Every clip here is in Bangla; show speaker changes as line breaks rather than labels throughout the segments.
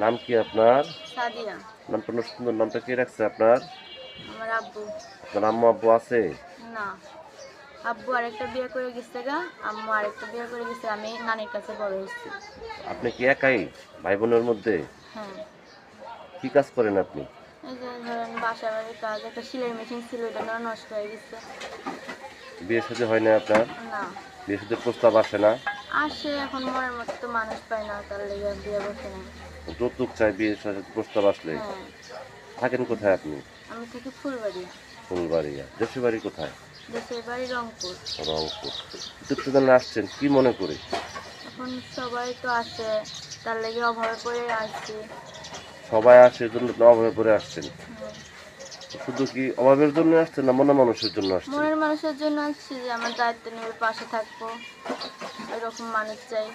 নাম কি আপনার?
সাদিয়া।
নামটা অনেক সুন্দর। নামটা কে রাখছে আপনার?
আমার আব্বু।
আপনার আম্মু আব্বু আছে?
না, আব্বু আরেকটা বিয়ে করে গেছে গা, আম্মু আরেকটা বিয়ে করে গেছে। আমি নানির কাছে বড় হয়েছি।
আপনি কি একাই ভাই বোনের মধ্যে?
হ্যাঁ,
কি কাজ করেন আপনি?
এই যে ধরেন বাসা বাড়ির কাজ, একটা সেলাই মেশিন ছিল, এটা না নষ্ট হয়ে গেছে।
বিয়ে শাদী হয় না আপনার?
না,
বিয়ে শাদীর প্রস্তাব আসে না?
আসে, এখন মনের মতো তো মানুষ পায় না, তার লেগে বিয়ে বসে না।
যৌতুক চাই বিয়ে শাদীর প্রস্তাব আসলে?
হ্যাঁ,
থাকেন কোথায় আপনি?
আমি থাকি ফুলবাড়ি।
ফুলবাড়িয়া। দেশের বাড়ি কোথায়?
দেশের বাড়ি রংপুর।
রংপুর। তীর্থদানে আসছেন কি মনে করে?
এখন সবাই তো আসে, তার লেগে অভাবে পড়ে আসছি।
সবাই আসে এজন্য আপনি অভাবে পড়ে আসছেন?
হুম।
শুধু কি অভাবের জন্য আসছেন না মনে মানুষের জন্য আসছেন?
মনের মানুষের জন্য আসছি, যে আমার দায়িত্ব নেবে, পাশে থাকবো, এরকম মানুষ চাই।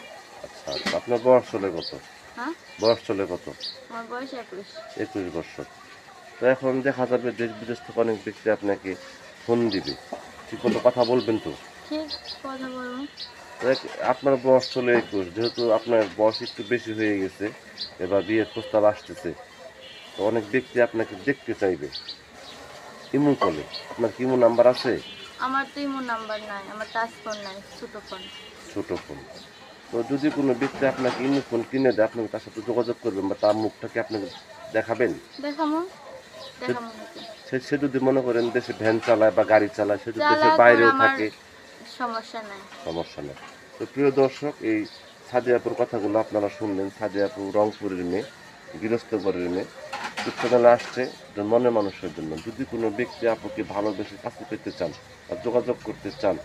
আচ্ছা আচ্ছা। আপনার বয়স চলে কত?
হ্যাঁ,
বয়স চলে কত?
আমার বয়স 21।
21 বছর। তো এখন দেখা যাবে দেশ বিদেশ থেকে অনেক ব্যক্তি আপনাকে ফোন দিবে, ঠিক মতো কথা বলবেন তো?
ঠিক, কথা বলবো।
দেখ, আপনার বয়স চলে 21, যেহেতু আপনার বয়স একটু বেশি হয়ে গেছে, এবার বিয়ের প্রস্তাব আসতেছে, তো অনেক ব্যক্তি আপনাকে দেখতে চাইবে ইমো কলে। আপনার কি ইমো নাম্বার আছে?
আমার তো ইমো নাম্বার নাই, আমার টাচ ফোন নাই, ছোট ফোন।
ছোট ফোন। তো যদি কোনো ব্যক্তি আপনাকে ইমো ফোন কিনে দেয়, আপনি তার সাথে যোগাযোগ করবেন বা তার মুখটাকে আপনাকে দেখাবেন?
দেখামো,
সে
দেখামো নাকি?
সে যদি মনে করেন দেশে ভ্যান চালায় বা গাড়ি চালায়, সে যদি দেশের
চালাক, ওর
বাইরেও
আমার
থাকে,
সমস্যা নাই।
সমস্যা নেই। তো প্রিয় দর্শক, এই সাদিয়াপুর কথাগুলো আপনারা শুনলেন। সাদিয়াপুর রংপুরের মেয়ে, গৃহস্থ ঘরের মেয়ে, চ্যানেলে আসছে একজন মনের মানুষের জন্য। যদি কোনো ব্যক্তি আপুকে ভালোবেসে কাছে পেতে চান বা যোগাযোগ করতে চান,